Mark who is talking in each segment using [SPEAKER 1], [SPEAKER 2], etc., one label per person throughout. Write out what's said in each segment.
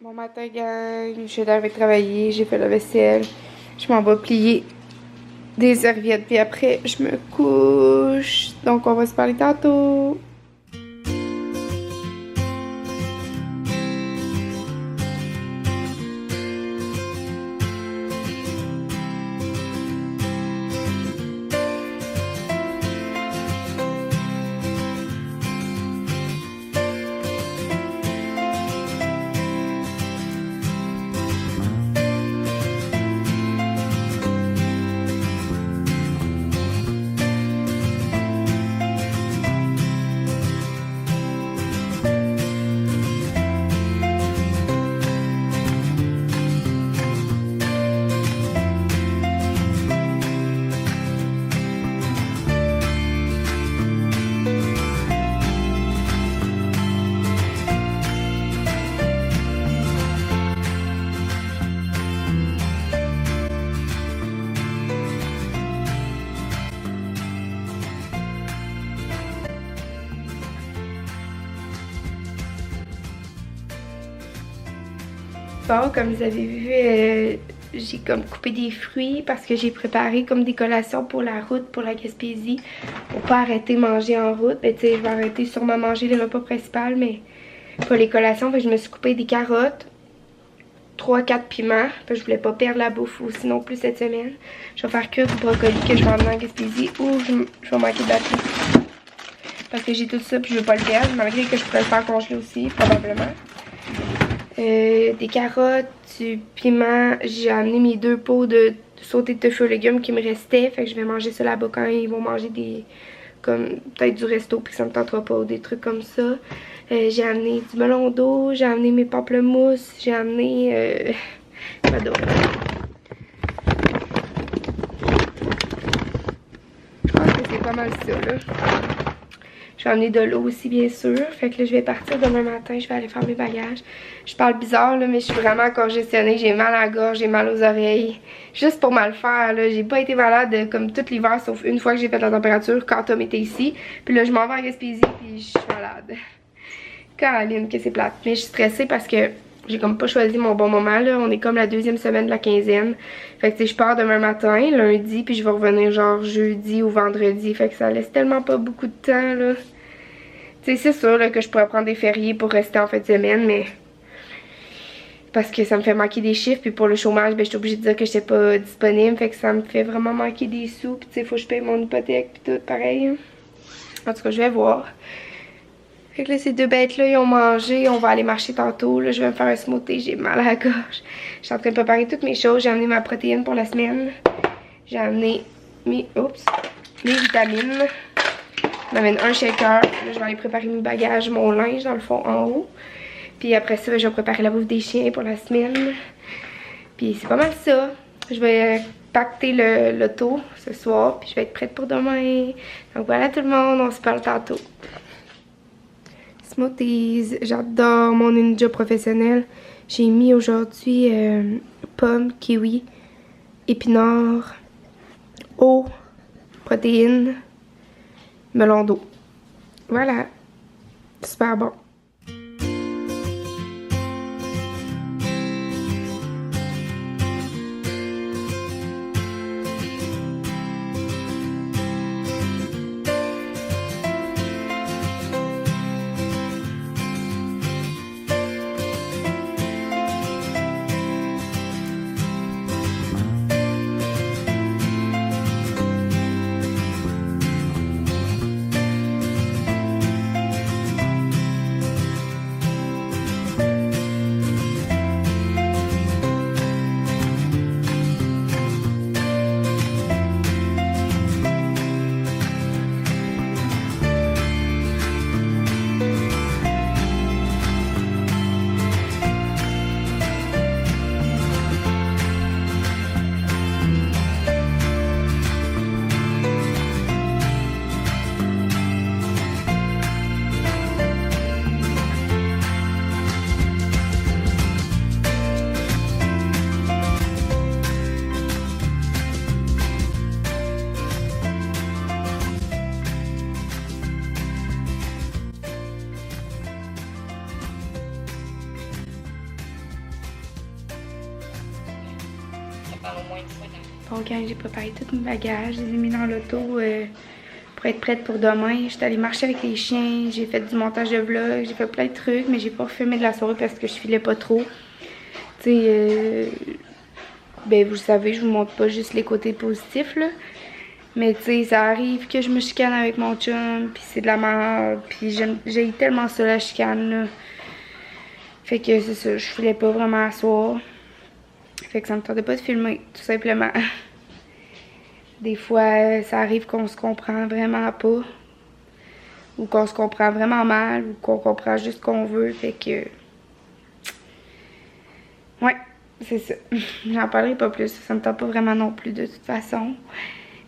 [SPEAKER 1] Bon matin, gang. Je suis arrivée de travailler, j'ai fait la vaisselle. Je m'en vais plier des serviettes, puis après, je me couche. Donc, on va se parler tantôt. Bon, comme vous avez vu, j'ai comme coupé des fruits parce que j'ai préparé comme des collations pour la route, pour la Gaspésie, pour pas arrêter de manger en route. Ben, tu sais, je vais arrêter sûrement manger les repas principaux, mais pour les collations, fait que je me suis coupé des carottes, 3-4 piments, parce que je voulais pas perdre la bouffe aussi non plus cette semaine. Je vais faire cuire du brocoli que je vais emmener en Gaspésie ou je vais manquer de batterie. Parce que j'ai tout ça puis je veux pas le perdre, malgré que je pourrais le faire congeler aussi, probablement. Des carottes, du piment. J'ai amené mes 2 pots de sauté de tofu aux légumes qui me restaient. Fait que je vais manger ça là-bas quand ils vont manger des... comme peut-être du resto puis ça me tentera pas ou des trucs comme ça. J'ai amené du melon d'eau, j'ai amené mes pamplemousses, j'ai amené... quoi d'autre? Je pense que c'est pas mal ça là. Je vais amener de l'eau aussi, bien sûr. Fait que là, je vais partir demain matin. Je vais aller faire mes bagages. Je parle bizarre, là, mais je suis vraiment congestionnée. J'ai mal à la gorge, j'ai mal aux oreilles. Juste pour mal faire, là. J'ai pas été malade comme tout l'hiver, sauf une fois que j'ai fait la température quand Tom était ici. Puis là, je m'en vais à Gaspésie, puis je suis malade. Caroline, que c'est plate. Mais je suis stressée parce que j'ai comme pas choisi mon bon moment, là. On est comme la 2e semaine de la quinzaine. Fait que, tu sais, je pars demain matin, lundi, puis je vais revenir genre jeudi ou vendredi. Fait que ça laisse tellement pas beaucoup de temps, là. Tu sais, c'est sûr là, que je pourrais prendre des fériés pour rester en fin de semaine, mais parce que ça me fait manquer des chiffres, puis pour le chômage, ben, je suis obligée de dire que j'étais pas disponible, fait que ça me fait vraiment manquer des sous, puis tu sais, faut que je paye mon hypothèque, puis tout, pareil. En tout cas, je vais voir. Fait que là, ces 2 bêtes-là, ils ont mangé, on va aller marcher tantôt, là, je vais me faire un smoothie, j'ai mal à la gorge. Je suis en train de préparer toutes mes choses, j'ai amené ma protéine pour la semaine, j'ai amené mes vitamines. Je m'amène un shaker. Là, je vais aller préparer mes bagages, mon linge dans le fond en haut. Puis après ça, je vais préparer la bouffe des chiens pour la semaine. Puis c'est pas mal ça. Je vais pacter l'auto ce soir. Puis je vais être prête pour demain. Donc voilà tout le monde, on se parle tantôt. Smoothies. J'adore mon ninja professionnel. J'ai mis aujourd'hui pommes, kiwi, épinards, eau, protéines, melon d'eau. Voilà. Super bon.
[SPEAKER 2] parle au moins une fois dans
[SPEAKER 1] Bon, gang, j'ai préparé tous mes bagages. Je les ai mis dans l'auto pour être prête pour demain. J'étais allée marcher avec les chiens. J'ai fait du montage de vlog. J'ai fait plein de trucs, mais j'ai pas filmé de la soirée parce que je filais pas trop. Tu sais, ben vous le savez, je vous montre pas juste les côtés positifs, là. Mais tu sais, ça arrive que je me chicane avec mon chum, puis c'est de la merde, puis j'ai tellement ça la chicane, là. Fait que c'est ça, je filais pas vraiment à soir. Fait que ça me tentait pas de filmer, tout simplement. Des fois, ça arrive qu'on se comprend vraiment pas. Ou qu'on se comprend vraiment mal, ou qu'on comprend juste ce qu'on veut. Fait que... Ouais, c'est ça. J'en parlerai pas plus, ça me tente pas vraiment non plus de toute façon.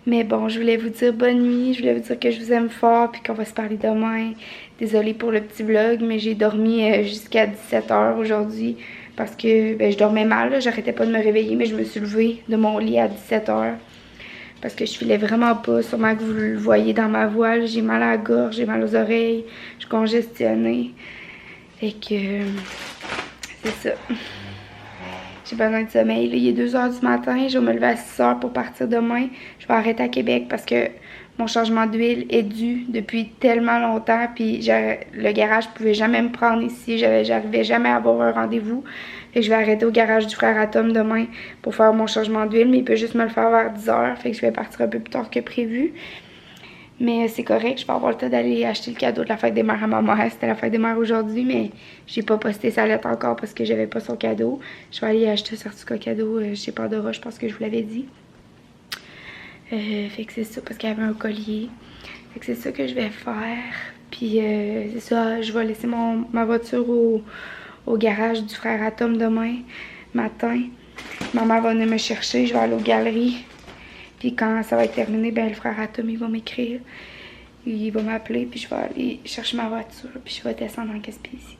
[SPEAKER 1] Mais bon, je voulais vous dire bonne nuit, je voulais vous dire que je vous aime fort, puis qu'on va se parler demain. Désolée pour le petit vlog, mais j'ai dormi jusqu'à 17h aujourd'hui. Parce que ben, je dormais mal, j'arrêtais pas de me réveiller, mais je me suis levée de mon lit à 17h. Parce que je filais vraiment pas, sûrement que vous le voyez dans ma voix, j'ai mal à la gorge, j'ai mal aux oreilles, je suis congestionnée. Fait que c'est ça. J'ai besoin de sommeil. Là, il est 2h du matin. Je vais me lever à 6h pour partir demain. Je vais arrêter à Québec parce que mon changement d'huile est dû depuis tellement longtemps. Puis le garage ne pouvait jamais me prendre ici. J'arrivais jamais à avoir un rendez-vous. Fait que je vais arrêter au garage du frère Atom demain pour faire mon changement d'huile. Mais il peut juste me le faire vers 10h. Fait que je vais partir un peu plus tard que prévu. Mais c'est correct, je vais avoir le temps d'aller acheter le cadeau de la fête des mères à ma mère. C'était la fête des mères aujourd'hui, mais j'ai pas posté sa lettre encore parce que j'avais pas son cadeau. Je vais aller acheter un certificat cadeau chez Pandora, je pense que je vous l'avais dit. Fait que c'est ça, parce qu'il y avait un collier. Fait que c'est ça que je vais faire. Puis c'est ça, je vais laisser ma voiture au garage du frère Atom demain matin. Ma mère va venir me chercher, je vais aller aux galeries. Puis quand ça va être terminé, ben le frère Atom, il va m'écrire. Il va m'appeler, puis je vais aller chercher ma voiture, puis je vais descendre en Gaspésie.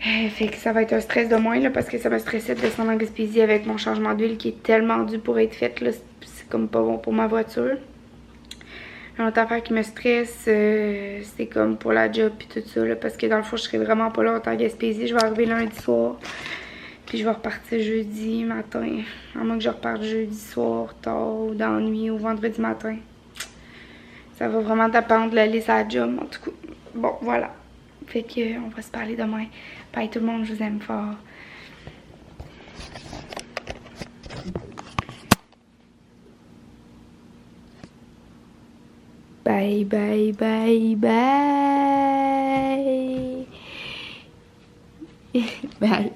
[SPEAKER 1] Fait que ça va être un stress de moins, là, parce que ça me stressait de descendre en Gaspésie avec mon changement d'huile qui est tellement dû pour être fait, là. C'est comme pas bon pour ma voiture. Une autre affaire qui me stresse, c'est comme pour la job puis tout ça, là, parce que dans le fond, je serai vraiment pas longtemps en Gaspésie. Je vais arriver lundi soir. Puis je vais repartir jeudi matin. À moins que je reparte jeudi soir, tard, ou dans la nuit, ou vendredi matin. Ça va vraiment dépendre de la liste à la job, en tout cas. Bon, voilà. Fait que on va se parler demain. Bye tout le monde, je vous aime fort. Bye, bye, bye, bye. Bye.